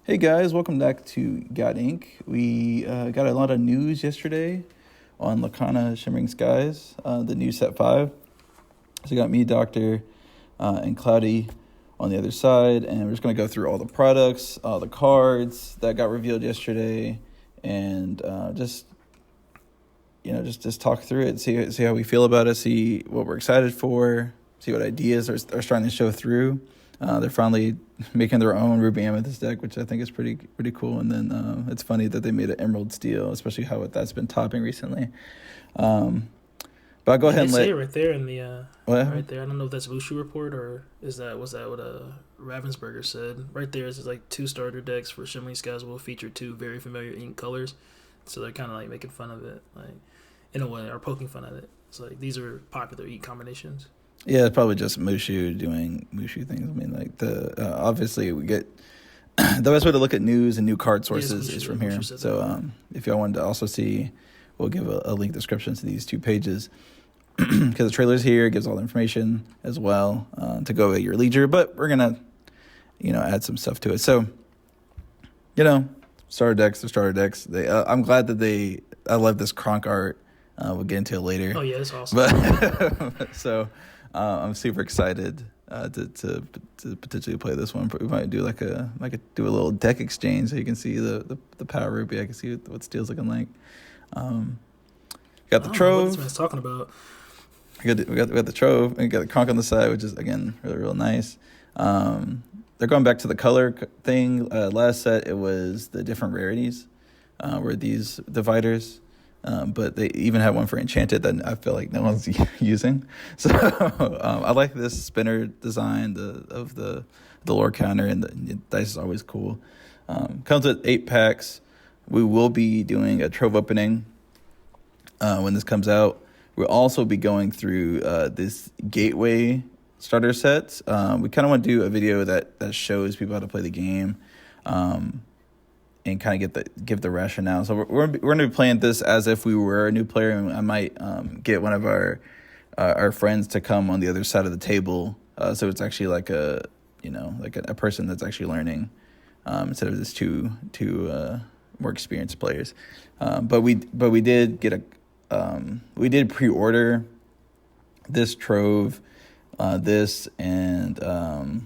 Hey guys, welcome back to God Inc. We got a lot of news yesterday on Lorcana Shimmering Skies, the new set 5. So you got me, Doctor, and Cloudy on the other side, and we're just going to go through all the products, all the cards that got revealed yesterday, and just talk through it, see how we feel about it, see what we're excited for, see what ideas are starting to show through. They're finally making their own Ruby Amethyst deck, which I think is pretty cool. And then it's funny that they made an Emerald Steel, especially how that's been topping recently. But I'll go ahead and say it right there in the what? right there. I don't know if that's Mushu Report or was that what Ravensburger said. Right there is like 2 starter decks for Shimmering Skies will feature 2 very familiar ink colors, so they're kind of like making fun of it, like in a way, or poking fun at it. It's like these are popular ink combinations. Yeah, it's probably just Mushu doing Mushu things. I mean, like obviously we get the best way to look at news and new card sources is from here. So if y'all wanted to also see, we'll give a link description to these 2 pages because the trailer's here, gives all the information as well to go at your leisure. But we're gonna, add some stuff to it. So, starter decks. I'm glad that I love this Kronk art. We'll get into it later. Oh yeah, it's awesome. But so. I'm super excited to potentially play this one. We might do do a little deck exchange so you can see the Power Ruby. I can see what Steel's looking like. Got the Trove. What this man's talking about. We got the Trove and we got the Kronk on the side, which is again really nice. They're going back to the color thing. Last set it was the different rarities were these dividers. But they even have one for Enchanted that I feel like no one's using. So I like this spinner design of the lore counter, and the dice is always cool. Comes with 8 packs. We will be doing a Trove opening when this comes out. We'll also be going through this Gateway starter set. We kind of want to do a video that shows people how to play the game. And kind of give the rationale. So we're going to be playing this as if we were a new player, and I might get one of our friends to come on the other side of the table, so it's actually like a person that's actually learning instead of just two more experienced players. But we did get we did pre-order this Trove, this, and I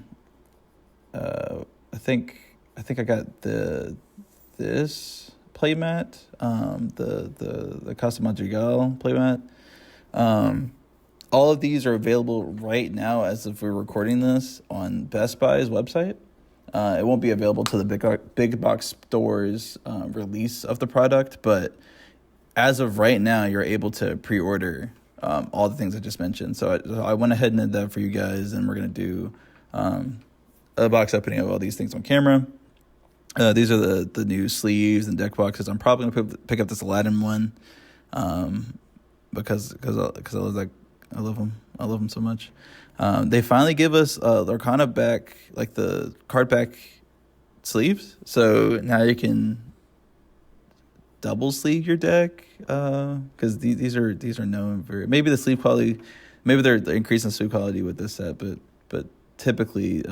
think I got this playmat, the Casa Madrigal playmat. All of these are available right now as if we're recording this on Best Buy's website. It won't be available to the big box stores release of the product, but as of right now, you're able to pre-order all the things I just mentioned. So I went ahead and did that for you guys, and we're going to do a box opening of all these things on camera. These are the new sleeves and deck boxes. I'm probably gonna pick up this Aladdin one, because I love them. I love them so much. They finally give us Lorcana back, like the card back sleeves. So now you can double sleeve your deck. Because these are known for maybe the sleeve quality, maybe they're increasing the sleeve quality with this set, but typically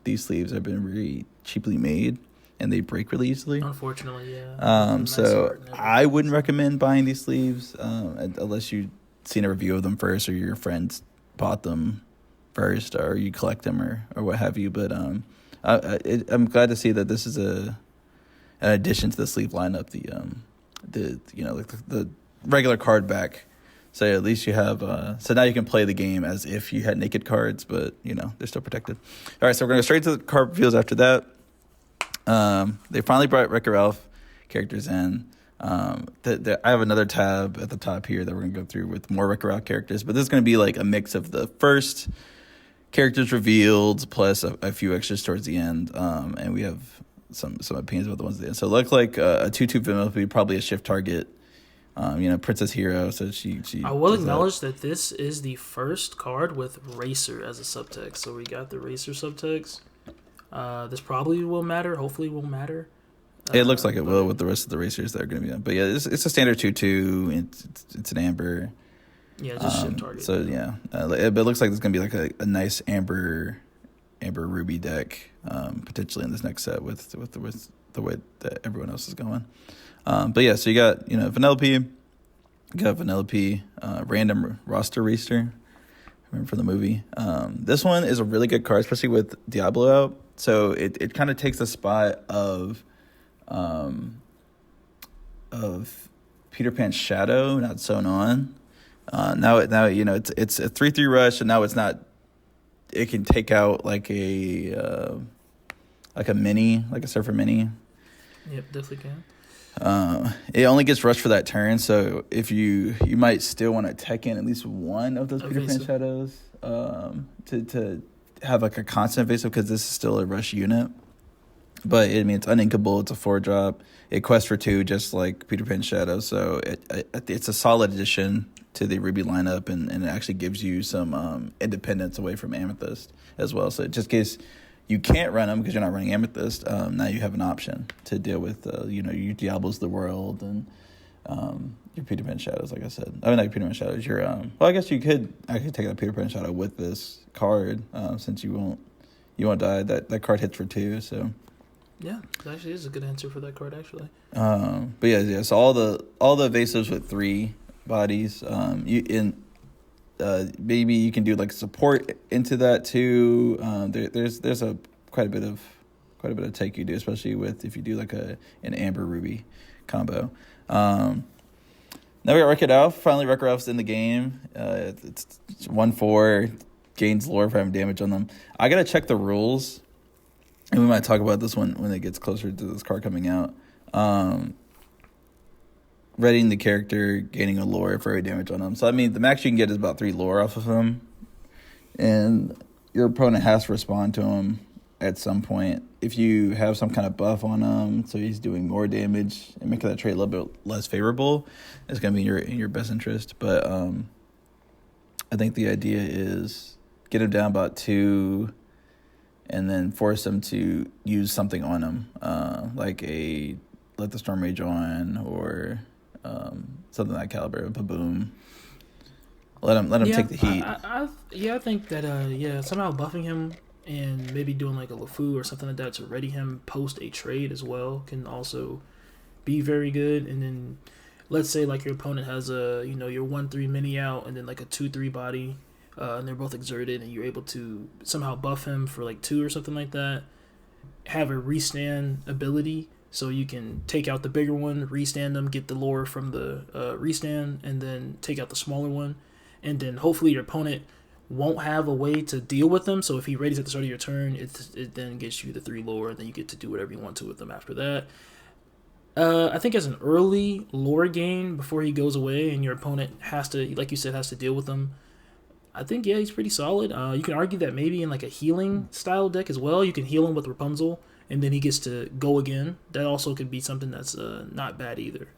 these sleeves have been very cheaply made. And they break really easily. Unfortunately, yeah. So I wouldn't recommend buying these sleeves unless you've seen a review of them first, or your friends bought them first, or you collect them, or what have you. But I'm glad to see that this is an addition to the sleeve lineup. The regular card back. So at least you have. So now you can play the game as if you had naked cards, but they're still protected. All right, so we're gonna go straight to the card reveals after that. They finally brought Wreck-It Ralph characters in. I have another tab at the top here that we're going to go through with more Wreck-It Ralph characters, but this is going to be like a mix of the first characters revealed plus a few extras towards the end, and we have some opinions about the ones at the end. So it looks like a 2/2 Venom would be probably a shift target. Princess Hero, so she I will acknowledge that this is the first card with Racer as a subtext. So we got the Racer subtext. This probably will matter. Hopefully will matter. It looks like it will with the rest of the racers that are going to be on. But yeah, it's a standard 2/2. It's an amber. Yeah, just ship target. So yeah, but it looks like there's going to be like a nice amber Amber Ruby deck potentially in this next set with the way that everyone else is going. But yeah, so you got Vanellope, random roster Reister. Remember from the movie. This one is a really good card, especially with Diablo out. So it kind of takes the spot of Peter Pan's Shadow, not sewn on. Now it's a 3/3 rush, and now it's not. It can take out like a mini, like a Surfer mini. Yep, definitely can. It only gets rushed for that turn, so if you might still want to tech in at least one of those Peter Pan Shadows to have like a constant evasive, because this is still a rush unit. But it's uninkable. It's a 4-drop. It quests for 2, just like Peter Pan Shadow. So it's a solid addition to the Ruby lineup, and it actually gives you some independence away from Amethyst as well. So just in case you can't run them because you're not running Amethyst, now you have an option to deal with your Diablos of the world and your Peter Pan Shadows. Like I said, I mean, not your Peter Pan Shadows. Your well, I guess you could take out Peter Pan Shadow with this card since you won't die. That card hits for 2, so. Yeah, that actually is a good answer for that card, actually. But yeah. So all the evasives with 3 bodies. Maybe you can do like support into that too. There's quite a bit of take you do, especially if you do like an Amber Ruby combo. Now we got Wreck-It Ralph. Finally, Wreck-It Ralph's in the game. It's 1/4, gains lore for having damage on them. I gotta check the rules, and we might talk about this when it gets closer to this card coming out. Readying the character, gaining a lore for every damage on him. So, the max you can get is about 3 lore off of him. And your opponent has to respond to him at some point. If you have some kind of buff on him, so he's doing more damage and making that trait a little bit less favorable, it's going to be in your best interest. But I think the idea is get him down about 2 and then force him to use something on him, like a Let the Storm Rage on, or something like that caliber, a boom. Let him take the heat. I think that somehow buffing him and maybe doing like a LeFou or something like that to ready him post a trade as well can also be very good. And then let's say like your opponent has your 1/3 mini out and then like a 2/3 body, and they're both exerted, and you're able to somehow buff him for like 2 or something like that. Have a restand ability. So you can take out the bigger one, restand them, get the lore from the restand, and then take out the smaller one. And then hopefully your opponent won't have a way to deal with them. So if he readies at the start of your turn, it then gets you the 3 lore, and then you get to do whatever you want to with them after that. I think as an early lore gain before he goes away and your opponent has to, like you said, has to deal with them, I think, he's pretty solid. You can argue that maybe in like a healing style deck as well, you can heal him with Rapunzel, and then he gets to go again. That also could be something that's not bad either.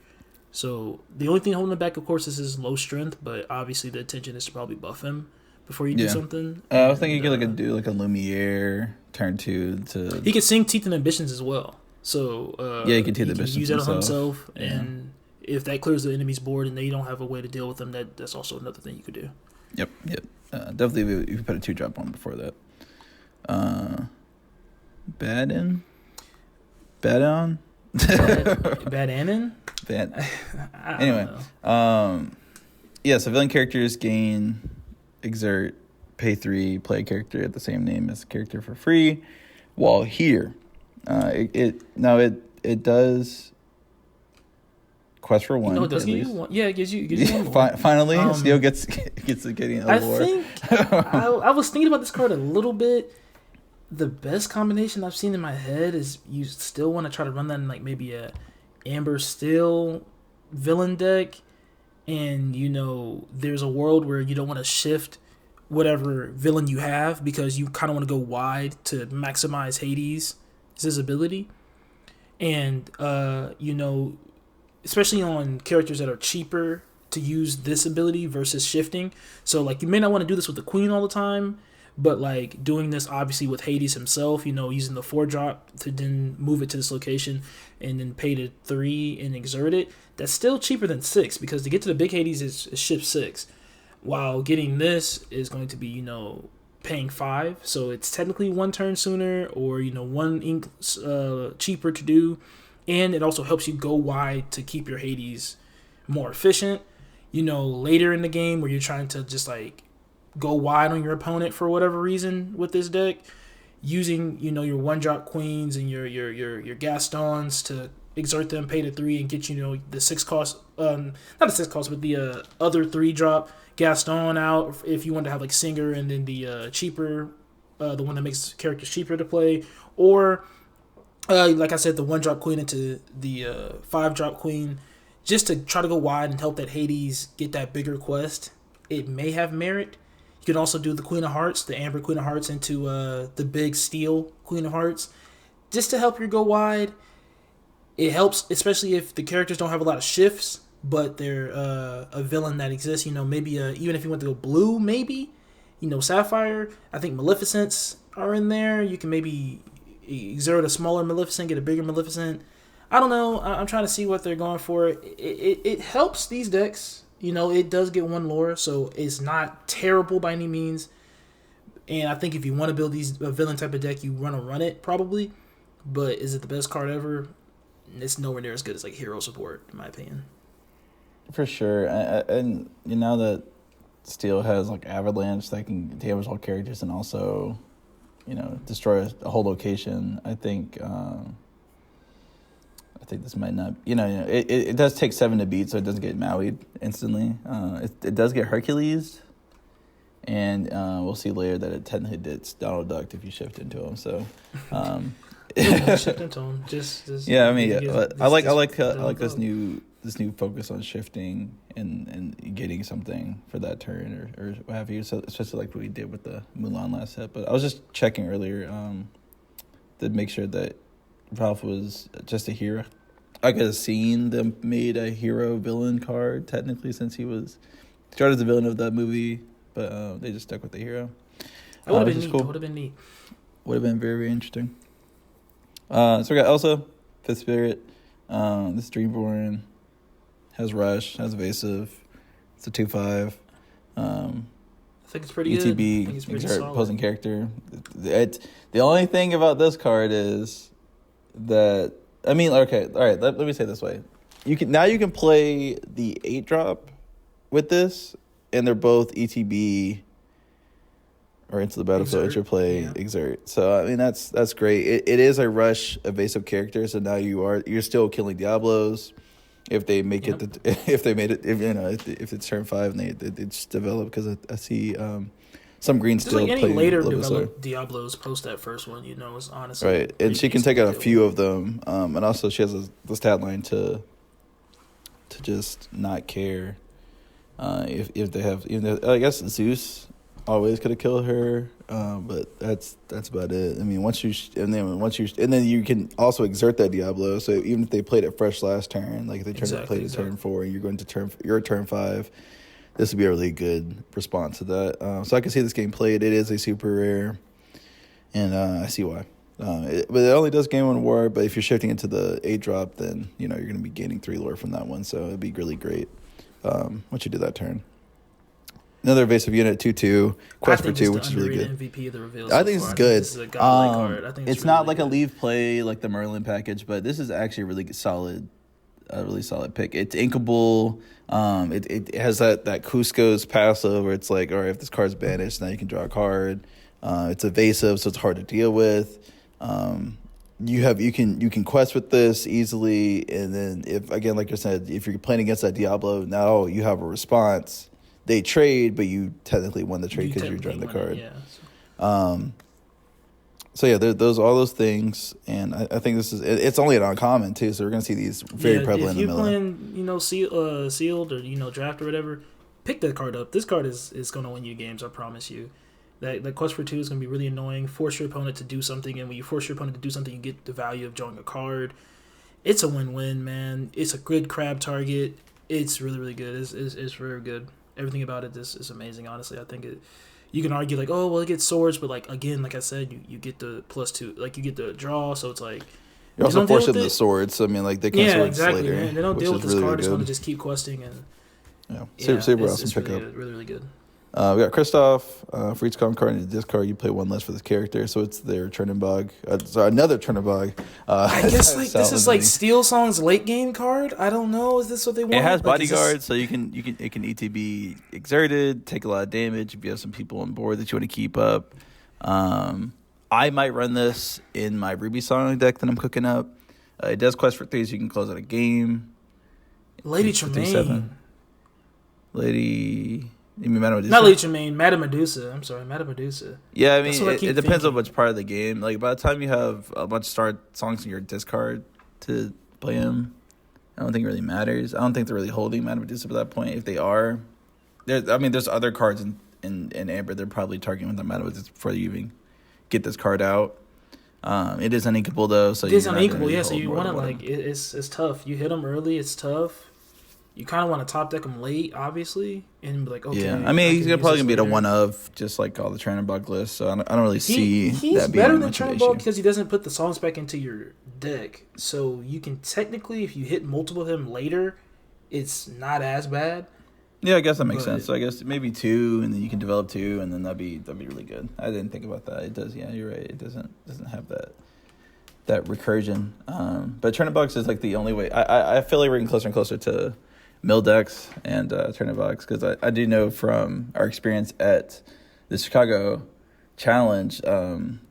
So the only thing holding him back, of course, is his low strength, but obviously the intention is to probably buff him before you do something. I was thinking you could do like a Lumiere turn 2 to... He could sing Teeth and Ambitions as well. So he could use that on himself, and if that clears the enemy's board and they don't have a way to deal with them, that's also another thing you could do. Yep. Definitely if you put a 2-drop on before that. Bad-on? Anyway. Civilian characters gain exert, pay 3, play a character at the same name as the character for free. While here, it does quest for 1. No, it does give you 1. Yeah, it gives you 1 more. Finally, Steel gets getting a lore. I think I was thinking about this card a little bit. The best combination I've seen in my head is you still want to try to run that in like maybe a Amber Steel villain deck, and there's a world where you don't want to shift whatever villain you have because you kind of want to go wide to maximize Hades' ability, and especially on characters that are cheaper to use this ability versus shifting. So like you may not want to do this with the Queen all the time, but like doing this obviously with Hades himself, using the 4-drop to then move it to this location and then pay to 3 and exert it, that's still cheaper than 6, because to get to the big Hades is shift 6, while getting this is going to be paying 5, so it's technically 1 turn sooner, or 1 ink cheaper to do, and it also helps you go wide to keep your Hades more efficient. Later in the game where you're trying to just like go wide on your opponent for whatever reason with this deck, using your 1-drop queens and your Gastons to exert them, pay to 3, and get the 6 cost, not the 6 cost, but the other 3-drop Gaston out if you want to have like Singer, and then the cheaper, the one that makes characters cheaper to play, or like I said, the 1-drop queen into the 5-drop queen, just to try to go wide and help that Hades get that bigger quest. It may have merit. You can also do the Queen of Hearts, the Amber Queen of Hearts, into the big Steel Queen of Hearts, just to help you go wide. It helps, especially if the characters don't have a lot of shifts, but they're a villain that exists. Maybe even if you want to go blue, maybe, Sapphire. I think Maleficents are in there. You can maybe exert a smaller Maleficent, get a bigger Maleficent. I don't know. I'm trying to see what they're going for. It helps these decks. It does get 1 lore, so it's not terrible by any means. And I think if you want to build a villain type of deck, you want to run it probably. But is it the best card ever? It's nowhere near as good as like Hero Support, in my opinion. For sure. And now that Steel has like Avalanche that can damage all characters and also, destroy a whole location, I think this might not. It does take 7 to beat, so it doesn't get Maui'd instantly. It does get Hercules, and we'll see later that it technically gets Donald Duck if you shift into him. So, shift into him. Just yeah. I mean, I like this new focus on shifting and getting something for that turn or what have you. So especially like what we did with the Mulan last set. But I was just checking earlier to make sure that Ralph was just a hero. I could have seen them made a hero villain card technically, since he was started as a villain of that movie, but they just stuck with the hero. It would have been neat. Cool. Would have been neat. Would have been very, very interesting. So we got Elsa, Fifth Spirit. This Dreamborn has Rush, has Evasive. It's a 2/5. I think it's pretty ETB, good. exert opposing character. The only thing about this card is that, I mean, okay, all right, let me say it this way. You can play the 8-drop with this, and they're both ETB or into the battlefield interplay exert. So I mean that's great. It is a rush evasive character, so now you're still killing Diablos. If they make it, if it's turn 5 and they just develop, because I see some green still like any playing later developed Diablos post that first one, is honestly right. And she can take out a few of them, and also she has the stat line to just not care if they have. I guess Zeus always could have killed her, but that's about it. I mean, once you can also exert that Diablo. So even if they played it fresh last turn, like if they played it turn 4, and you're going to turn 5, this would be a really good response to that. So I can see this game played. It is a super rare, and I see why. But it only does gain 1 war. But if you're shifting into the 8-drop, then you're going to be gaining 3 lore from that one. So it'd be really great once you do that turn. Another evasive unit, 2/2, quest for 2, which is really good. MVP of the reveal I think this is good. This is a godlike card. I think it's not like a leave play like the Merlin package, but this is actually a really solid pick. It's inkable. It has that Cusco's passive where it's like, all right, if this card's banished, now you can draw a card. It's evasive, so it's hard to deal with. You can quest with this easily, and then if, again, like I said, if you're playing against that Diablo, now you have a response. They trade, but you technically won the trade because you're drawing the card. So yeah, there's all those things, and I think it's only an uncommon too, so we're gonna see these very prevalent in the middle. If you're playing, sealed or draft or whatever, pick that card up. This card is gonna win you games, I promise you. That quest for 2 is gonna be really annoying. Force your opponent to do something, and when you force your opponent to do something, you get the value of drawing a card. It's a win-win, man. It's a good crab target. It's really, really good. It's very good. Everything about it is amazing, honestly. I think you can argue like, oh, well, it gets swords, but like, again, like I said, you get the +2, like you get the draw, so it's like you're also forcing the swords. So I mean, like they can swords exactly, later. Man. They don't deal with this card. It's going to just keep questing, and super awesome pickup. Really, really good. We got Kristoff. For each common card in the discard, you play one less for this character. So it's their Chernobog. So another Chernobog. I guess like this is like Steel Song's late game card. I don't know. Is this what they want? It has like, bodyguards, so it can ETB exerted, take a lot of damage if you have some people on board that you want to keep up. I might run this in my Ruby Song deck that I'm cooking up. It does quest for 3, so you can close out a game. Lady Tremaine. Lady... You mean Madame Medusa? Not Lady Tremaine, Madame Medusa. I'm sorry, Madame Medusa. Yeah, I mean, it depends on which part of the game. Like, by the time you have a bunch of star songs in your discard to play them, I don't think it really matters. I don't think they're really holding Madame Medusa at that point. If they are, there's other cards in Amber they're probably targeting with the Madame Medusa before you even get this card out. It is uninkable, though. So it is uninkable, yeah, so you want to, like, it's tough. You hit them early, it's tough. You kind of want to top deck them late, obviously, and be like, okay. Yeah, I mean, he's probably going to be the one of, just like all the Chernobog lists, so I don't really see he's that being better than Chernobog because he doesn't put the songs back into your deck. So you can technically, if you hit multiple of him later, it's not as bad. Yeah, I guess that makes sense. So I guess maybe 2, and then you can develop 2, and then that'd be really good. I didn't think about that. It does, yeah, you're right. It doesn't have that recursion. But Chernobog is like the only way. I feel like we're getting closer and closer to Mildex and Chernobog, because I do know from our experience at the Chicago Challenge,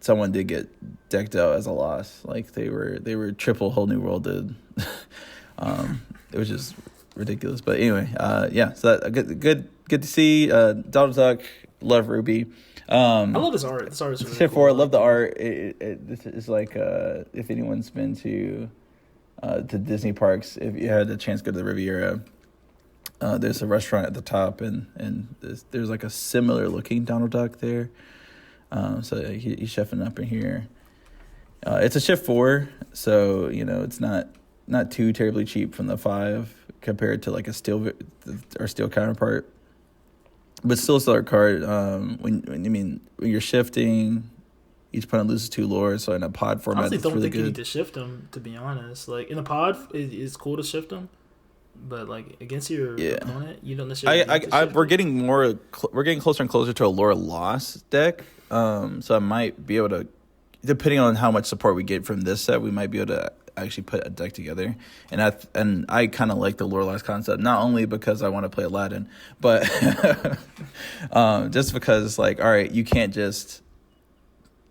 someone did get decked out as a loss. Like they were triple whole new world did. It was just ridiculous. But anyway, yeah. So that good to see. Donald Duck, love Ruby. I love his art. This art is really Shift cool. 4, love the art. This is like if anyone's been to Disney parks, if you had a chance to go to the Riviera. There's a restaurant at the top, and there's like a similar looking Donald Duck there. So he's chefing up in here. It's a shift 4, so it's not too terribly cheap from the 5 compared to like a steel counterpart, but still a stellar card. When you're shifting, each opponent loses 2 lore. So in a pod format, I honestly don't really think you good. need to shift them, to be honest. Like in a pod, it's cool to shift them. But like against your opponent, you don't necessarily. We're getting closer and closer to a lore loss deck. So I might be able to, depending on how much support we get from this set, we might be able to actually put a deck together. And I kind of like the lore loss concept, not only because I want to play Aladdin, but just because, like, all right, you can't just.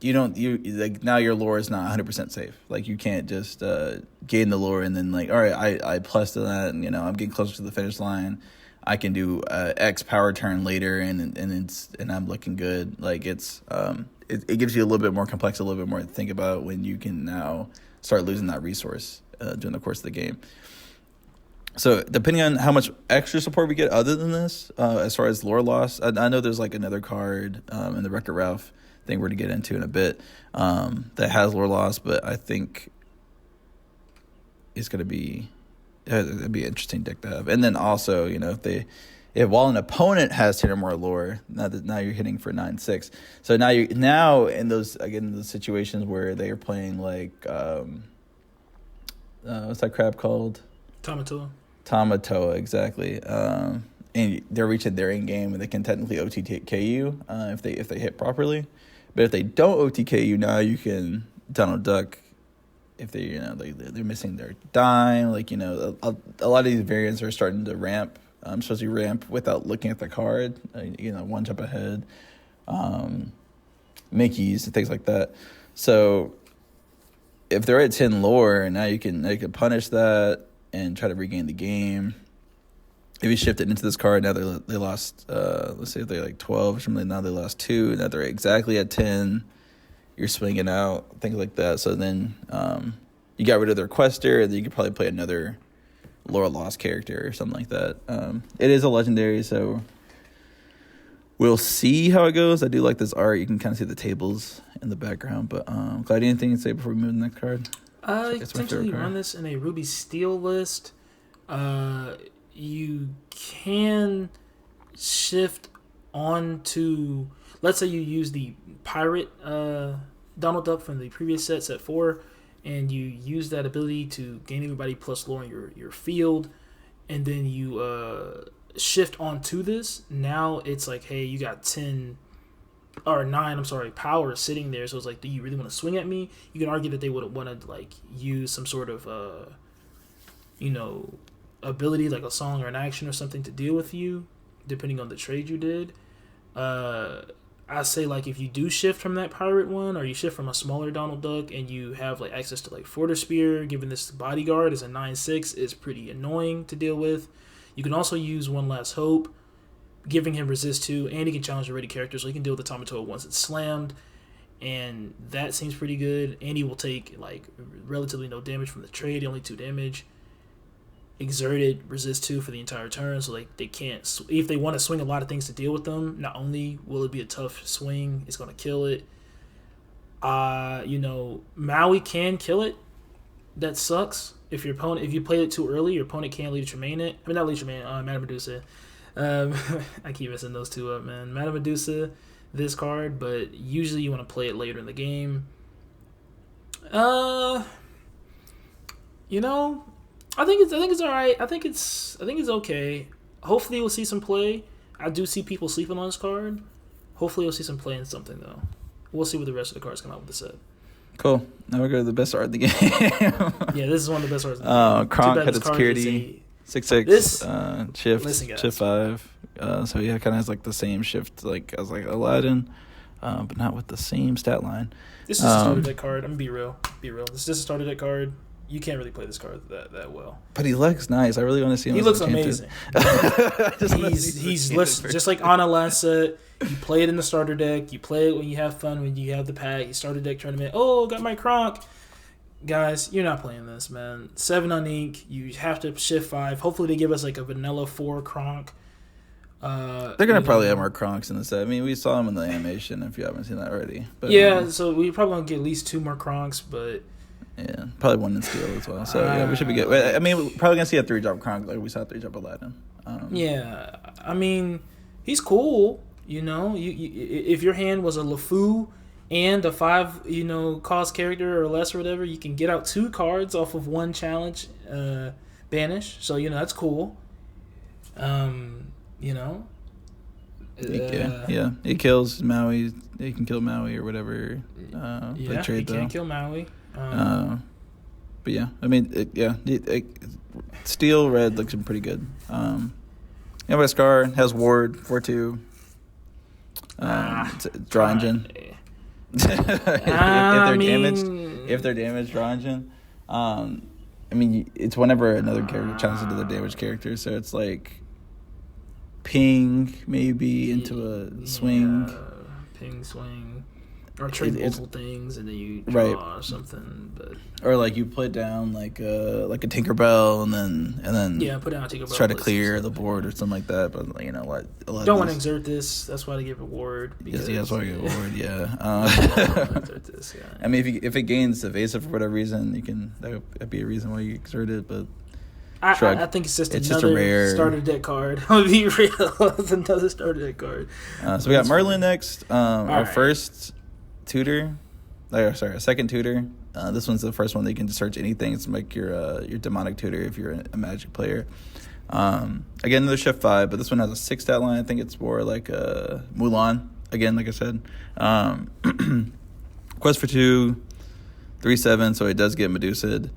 Now your lore is not 100% safe. Like you can't just gain the lore and then like, all right, I plus to that, and I'm getting closer to the finish line. I can do X power turn later, and I'm looking good. Like it gives you a little bit more complex, a little bit more to think about when you can now start losing that resource during the course of the game. So depending on how much extra support we get other than this, as far as lore loss, I know there's like another card in the Wreck-It Ralph thing we're to get into in a bit that has lore loss, but I think it's going to be it'd be an interesting deck to have. And then also, if while an opponent has 10 or more lore, now you're hitting for 9/6. So now in those situations where they are playing like what's that crab called? Tamatoa, exactly. And they're reaching their end game, and they can technically OTK you if they hit properly. But if they don't OTK you, now you can Donald Duck. If they they're missing their dime, like a lot of these variants are starting to ramp. Supposed to ramp without looking at the card. One jump ahead, Mickey's and things like that. So if they're at 10 lore, now they can punish that and try to regain the game. If you shift it into this card, now they lost, let's say if they're like 12 or something, now they lost 2, now they're exactly at 10, you're swinging out, things like that. So then you got rid of their quester, and then you could probably play another lore lost character or something like that. It is a legendary, so we'll see how it goes. I do like this art. You can kind of see the tables in the background, but Clyde, anything to say before we move to the next card? I potentially run this in a Ruby Steel list. You can shift on to, let's say you use the pirate Donald Duck from the previous set 4, and you use that ability to gain everybody plus lore in your field, and then you shift onto this, now it's like, hey, you got 10 or 9, I'm sorry, power sitting there. So it's like, do you really want to swing at me? You can argue that they would want to like use some sort of ability like a song or an action or something to deal with you, depending on the trade you did. I say like if you do shift from that pirate one, or you shift from a smaller Donald Duck and you have like access to like Forder Spear, given this bodyguard is a 9/6, is pretty annoying to deal with. You can also use One Last Hope, giving him resist 2, and he can challenge a ready character, so he can deal with the Tamatoa once it's slammed, and that seems pretty good. And he will take like relatively no damage from the trade, only 2 damage. Exerted, resist 2 for the entire turn, so like they can't, if they want to swing a lot of things to deal with them, not only will it be a tough swing, it's going to kill it. Maui can kill it. That sucks. If you play it too early, your opponent can't lead Tremaine it. I mean, not lead Tremaine, Madame Medusa. I keep messing those two up, man. Madame Medusa, this card, but usually you want to play it later in the game. I think it's all right. I think it's okay. Hopefully we'll see some play. I do see people sleeping on this card. Hopefully we'll see some play in something though. We'll see what the rest of the cards come out with the set. Cool. Now we go to the best art of the game. Yeah, this is one of the best arts of the game. Kronk had its security 6/6. Shift 5. So yeah, it kind of has like the same shift like as like Aladdin, but not with the same stat line. This is a starter deck card. I'm gonna be real. This is just a starter deck card. You can't really play this card that well. But he looks nice. I really want to see him. He looks amazing. He's just like Anna last set. You play it in the starter deck. You play it when you have fun, when you have the pack. You starter deck tournament. Oh, got my Kronk. Guys, you're not playing this, man. 7 on ink. You have to shift 5. Hopefully they give us like a vanilla 4 Kronk. They're gonna probably have more Kronks in the set. I mean, we saw them in the animation. If you haven't seen that already, but yeah. So we probably gonna get at least 2 more Kronks, but. Yeah, probably 1 in steel as well. So yeah, we should be good. I mean, we're probably gonna see a 3-drop Kronk like we saw 3-drop Aladdin. Yeah, I mean, he's cool. You if your hand was a LeFou and a 5, cost character or less or whatever, you can get out 2 cards off of 1 challenge, banish. So that's cool. Yeah, he kills Maui. He can kill Maui or whatever. They trade he can kill Maui. But yeah, I mean, steel red looks pretty good. Scar has ward 4/2. Draw engine. If they're damaged, draw engine. I mean, it's whenever another character challenges another damaged character, so it's like ping maybe into a swing. Ping swing. Or trade multiple things and then you draw or something, but or like you put down like a Tinkerbell and then put down a Tinkerbell. Try to clear the board or something like that, but don't want to exert this. That's why they give reward. Yes, that's why I give reward. Yeah. Exert this. Yeah. I mean, if it gains evasive for whatever reason, that'd be a reason why you exert it, but. I think it's just another rare starter deck card. I'm gonna be real. It's another starter deck card. So we got Merlin next. Our first tutor, a second tutor. This one's the first one that you can just search anything. It's like your demonic tutor if you're a Magic player. Again, another shift 5, but this one has a 6 stat line. I think it's more like a Mulan. Again, like I said, quest for 2, 3/7, so it does get Medusa.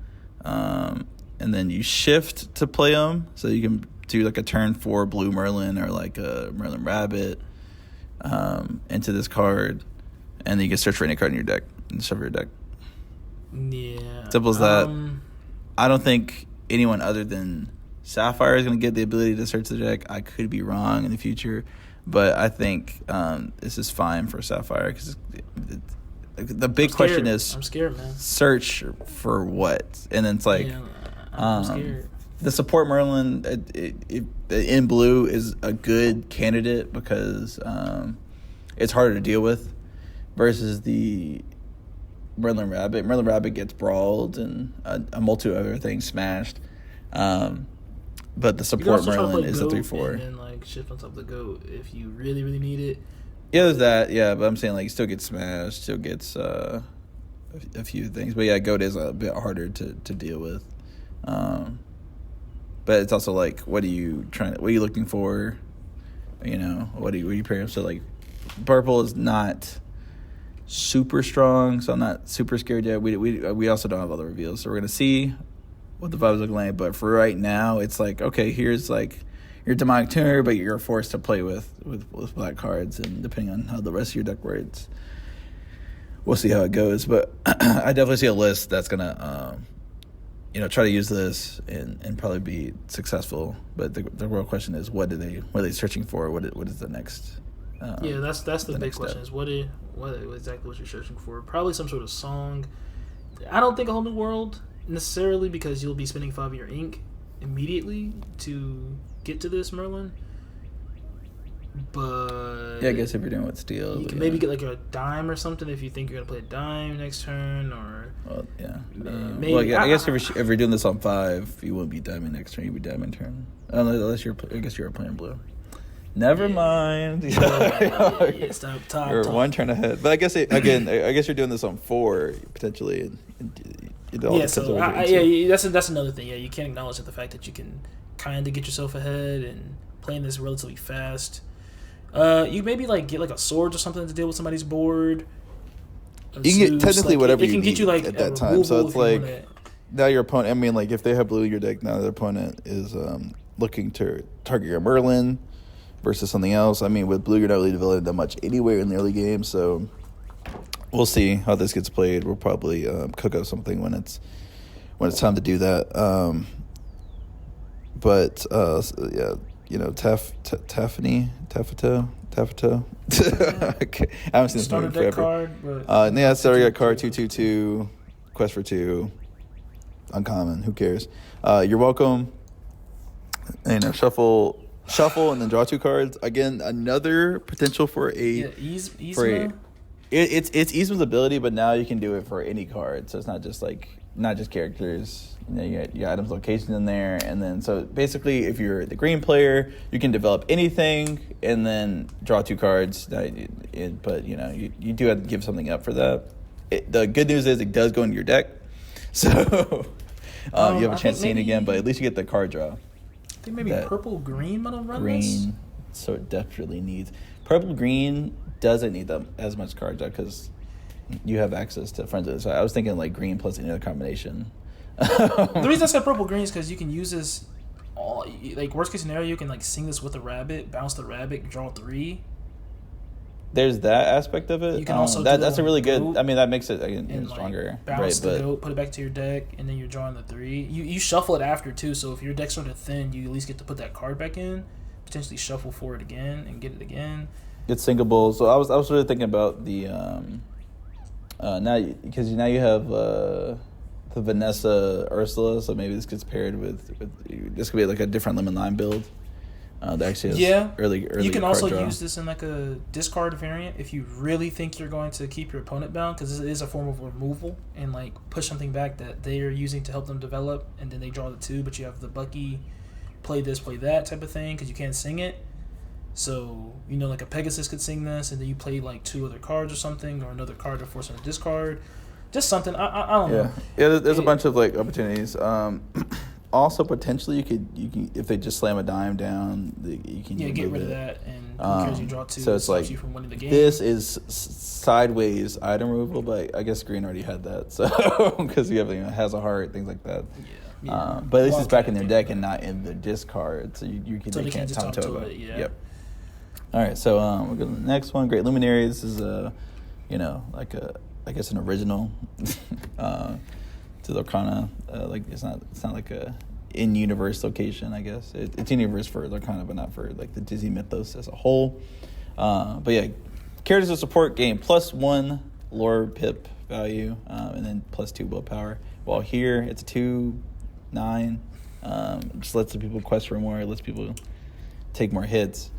And then you shift to play them, so you can do like a turn 4 blue Merlin or like a Merlin Rabbit into this card, and then you can search for any card in your deck and shove your deck. Yeah. Simple as that. I don't think anyone other than Sapphire is going to get the ability to search the deck. I could be wrong in the future, but I think this is fine for Sapphire because the big question is, I'm scared, man. Search for what? And then it's like, I'm scared. The support Merlin in blue is a good candidate because it's harder to deal with versus the Merlin Rabbit. Merlin Rabbit gets brawled and a multitude of other things smashed. But the support Merlin is a 3/4. And then like shift on top of the goat if you really, really need it. Yeah, there's that. Yeah, but I'm saying like he still gets smashed, still gets a few things. But yeah, goat is a bit harder to deal with. but it's also like, what are you looking for? You know, what are you pairing? So like, purple is not super strong, so I'm not super scared yet. We also don't have other reveals, so we're gonna see what the vibes look like. But for right now, it's like, okay, here's like your demonic tuner, but you're forced to play with black cards, and depending on how the rest of your deck works, we'll see how it goes. But I definitely see a list that's gonna try to use this and probably be successful. But the real question is, what are they searching for? What is the next? That's the big question. Is what exactly what you're searching for? Probably some sort of song. I don't think a whole new world necessarily, because you'll be spending 5 of your ink immediately to get to this Merlin. But yeah, I guess if you're doing with steel, you can maybe get like a dime or something if you think you're gonna play a dime next turn, or maybe. I guess if you're doing this on 5, you wouldn't be diamond next turn. You'd be diamond turn, unless you're playing blue. Never mind. You're one turn ahead. But I guess you're doing this on 4 potentially. That's another thing. Yeah, you can't acknowledge the fact that you can kind of get yourself ahead and playing this relatively fast. You maybe like get like a sword or something to deal with somebody's board. You can get technically whatever you need at that time. So it's like now your opponent. I mean, like if they have blue in your deck, now their opponent is looking to target your Merlin versus something else. I mean, with blue, you're not really developing that much anywhere in the early game, so we'll see how this gets played. We'll probably cook up something when it's time to do that. Taffeto. Okay. I haven't seen this movie forever. Starter deck card 2/2/2, quest for 2, uncommon. Who cares? You're welcome. And shuffle, and then draw 2 cards. Again, another potential for Yzma. It's Yzma's ability, but now you can do it for any card. So it's not just characters. You got items, location in there, and then so basically, if you're the green player, you can develop anything and then draw 2 cards. But you do have to give something up for that. The good news is it does go into your deck, so you have a chance to see it again. But at least you get the card draw. I think maybe purple green might have run green, so it definitely needs purple green. Doesn't need them as much card draw because you have access to friends of it. So I was thinking like green plus any other combination. The reason I said purple green is because you can use this like worst case scenario, you can like sing this with a rabbit, bounce the rabbit, draw 3. There's that aspect of it. You can also that's a really good. I mean, that makes it even stronger. Bounce the goat, put it back to your deck, and then you're drawing the 3. You shuffle it after too. So if your deck's sort of thin, you at least get to put that card back in, potentially shuffle for it again and get it again. It's singable. So I was really thinking about the now because now you have the Vanessa Ursula, so maybe this gets paired with this could be like a different lemon lime build. That actually has early. You can also use this in like a discard variant if you really think you're going to keep your opponent bound, because it is a form of removal and like push something back that they are using to help them develop, and then they draw the 2, but you have the Bucky play this, play that type of thing because you can't sing it. So, like a Pegasus could sing this, and then you play like 2 other cards or something, or another card to force them to discard. Just something. I don't know. Yeah. There's a bunch of like opportunities. Also, potentially, you can if they just slam a dime down, you can get rid of that, and who cares? You draw 2. So it's like you from winning the game. This is sideways item removal, but I guess green already had that, so because you have has a heart, things like that. Yeah. But at least it's back in their deck and not in the discard, so you can't top toe it. Yeah. Yep. All right, so we'll go to the next one. Great Luminary. This is I guess an original to Lorcana. Like it's not like a in-universe location. I guess it's in-universe for Lorcana, but not for like the Disney mythos as a whole. But yeah, characters of support gain +1 lore pip value, and then +2 willpower. While here it's a 2/9. Just lets the people quest for more. Lets people take more hits.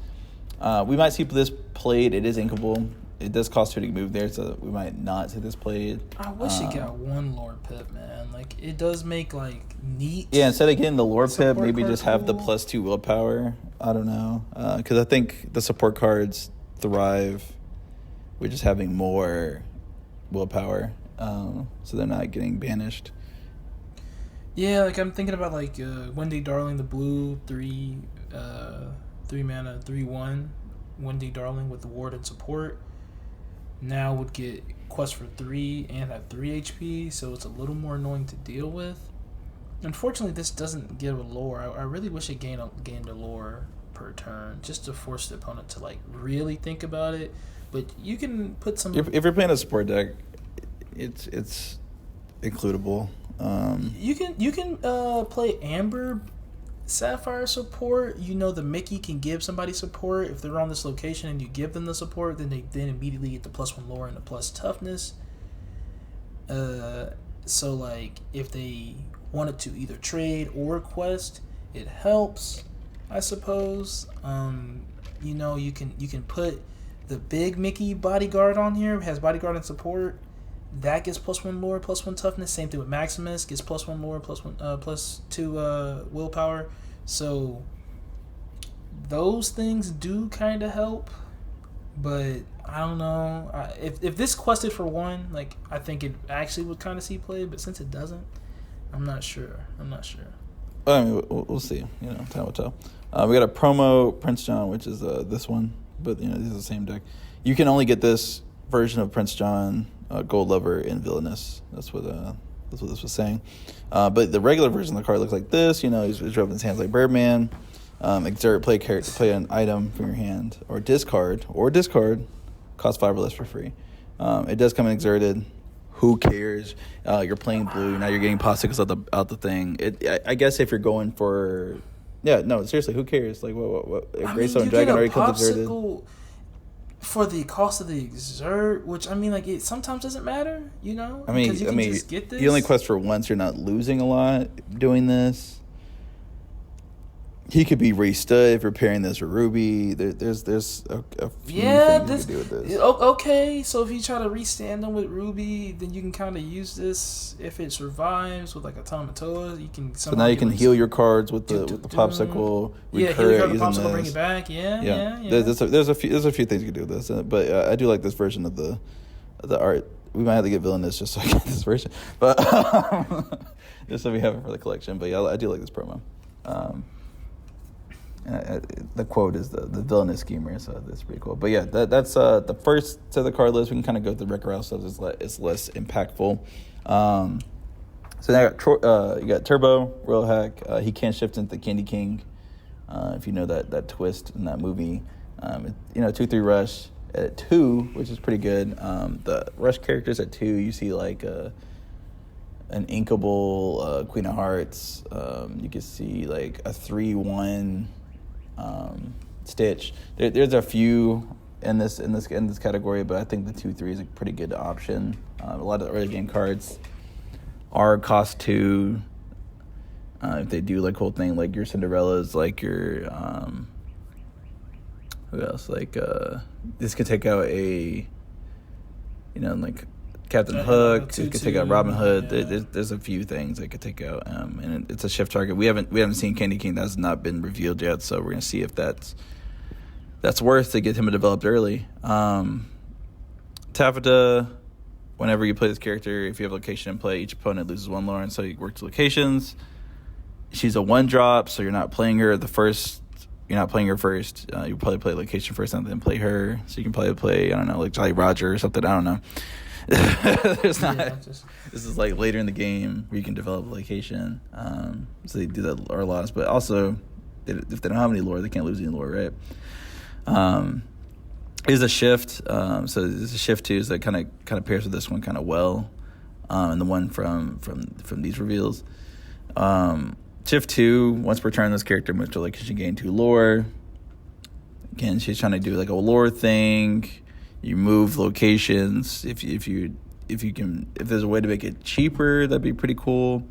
We might see this played. It is inkable. It does cost 2 to move there, so we might not see this played. I wish it got 1 lore pip, man. Like, it does make, like, neat. Yeah, instead of getting the lore pip, maybe just have the +2 willpower. I don't know. Because I think the support cards thrive with just having more willpower. So they're not getting banished. Yeah, like I'm thinking about like Wendy Darling, the blue 3 mana 3/1 Wendy Darling with the ward and support. Now would get quest for 3 and have 3 HP, so it's a little more annoying to deal with. Unfortunately, this doesn't give a lore. I really wish it gained a lore per turn, just to force the opponent to like really think about it. But you can put some. If you're playing a support deck, it's includable. You can play Amber Sapphire support. You know the Mickey can give somebody support if they're on this location, and you give them the support. Then they immediately get the +1 lore and the plus toughness. So like if they wanted to either trade or quest, it helps, I suppose. You can put the big Mickey bodyguard on here. It has bodyguard and support. That gets +1 lore, +1 toughness. Same thing with Maximus, gets +1 lore, +2 willpower. So those things do kind of help, but I don't know. If this quested for 1, like I think it actually would kind of see play. But since it doesn't, I'm not sure. I mean, we'll see. Time will tell. We got a promo Prince John, which is this one, but these are the same deck. You can only get this version of Prince John, Gold Lover, and Villainous. That's what this was saying. But the regular version of the card looks like this. He's rubbing his hands like Birdman. Exert, play an item from your hand, or discard, cost 5 or less for free. It does come in exerted. Who cares? You're playing blue. Now you're getting popsicles out the thing. I guess if you're going for... Yeah, no, seriously, who cares? Like, what? If Greystone Dragon already comes exerted... for the cost of the exert, which, I mean, like, it sometimes doesn't matter, I mean, just get this. You only quest for once. You're not losing a lot doing this. He could be restood if you're pairing this with Ruby. There's a few things you can do with this. Okay, so if you try to restand them with Ruby, then you can kind of use this if it survives with like a Tamatoa. You can. So now you can heal your cards with the popsicle. Yeah, heal your card with the popsicle, bring it back. Yeah. There's a few things you can do with this, but I do like this version of the art. We might have to get Villainous just so I get this version, but just so we have it for the collection. But yeah, I do like this promo. The quote is the Villainous Schemer, so that's pretty cool. But yeah, that's the first to the card list. We can kind of go through the record stuff. It's less impactful. So now you got Turbo, Royal Hack. He can't shift into Candy King. If you know that twist in that movie. 2/3 rush at 2, which is pretty good. The rush characters at 2, you see like an Inkable, Queen of Hearts. You can see like a 3/1 Stitch. There's a few in this category, but I think the 2/3 is a pretty good option. A lot of the early game cards are cost 2. If they do like whole thing like your Cinderellas, like your who else? Like this could take out a like Captain Hook. It could take out Robin Hood. Yeah. There's a few things it could take out, and it's a shift target. We haven't seen Candy King. That's not been revealed yet, so we're gonna see if that's worth to get him developed early. Taffeta, whenever you play this character, if you have location in play, each opponent loses 1 lore, and so you work to locations. She's a 1-drop, so you're not playing her first. You probably play location first and then play her. So you can probably play, I don't know, like Jolly Roger or something. I don't know. This is like later in the game where you can develop a location. So they do that a lot. But also, if they don't have any lore, they can't lose any lore, right? Is a shift. So there's a shift 2 that kind of pairs with this one kind of well, and the one from these reveals. Shift 2, once per turn, this character moves to location, gain 2 lore. Again, she's trying to do like a lore thing. You move locations. If there's a way to make it cheaper, that'd be pretty cool.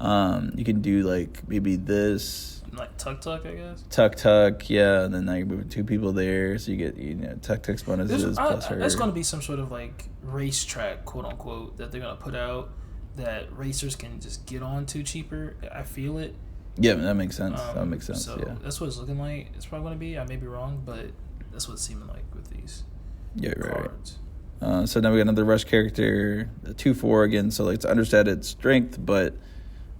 You can do like maybe this. Like Tuk, I guess. Tuk, yeah. And then now you're moving 2 people there, so you get Tuk's bonuses plus her. There's going to be some sort of like racetrack, quote unquote, that they're going to put out that racers can just get on to cheaper. I feel it. Yeah, that makes sense. So yeah. That's what it's looking like. It's probably going to be. I may be wrong, but that's what it's seeming like with these cards. So now we got another rush character, a 2/4 again. So like it's understated strength, but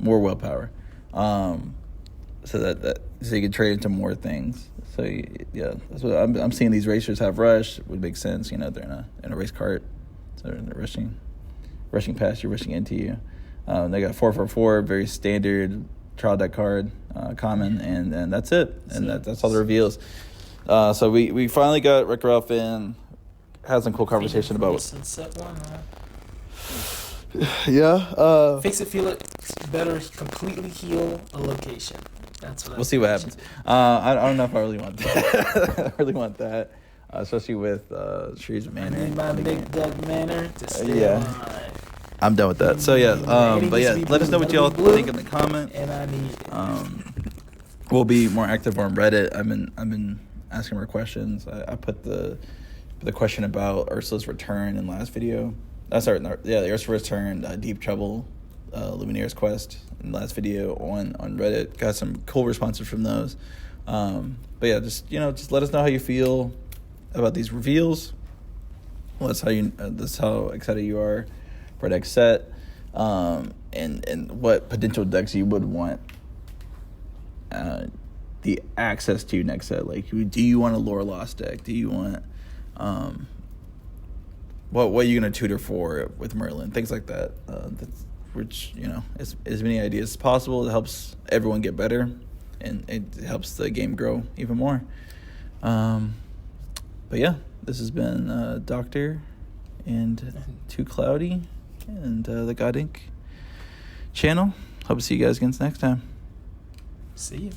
more willpower. So so you can trade into more things. So yeah, that's what I'm seeing. These racers have rush. Would make sense. You know, they're in a race cart, so they're rushing past you, rushing into you. They got 444, very standard trial deck card, common, and that's it. And that's all the reveals. So we finally got Rick Ralph in. Had some cool conversation about. Set one, Yeah. Fix it, feel it better, completely heal a location. That's what we'll see what happens. I don't know if I really want that. I really want that, especially with Shreve's Manor. I need my Big Doug Manor to stay alive. I'm done with that. So yeah, but yeah, let us know what y'all think in the comment. And I need we'll be more active on Reddit. I've been asking more questions. I put the question about Ursula's return in last video. The Ursula return, Deep Trouble, Luminaire's Quest in the last video on Reddit. Got some cool responses from those. But yeah, just let us know how you feel about these reveals. That's how excited you are for next set, and what potential decks you would want the access to next set. Like, do you want a Lore Lost deck? Do you want what are you gonna tutor for with Merlin? Things like that. Which as many ideas as possible. It helps everyone get better, and it helps the game grow even more. But yeah, this has been Doctor and Too Cloudy and the God Inc. channel. Hope to see you guys again next time. See you.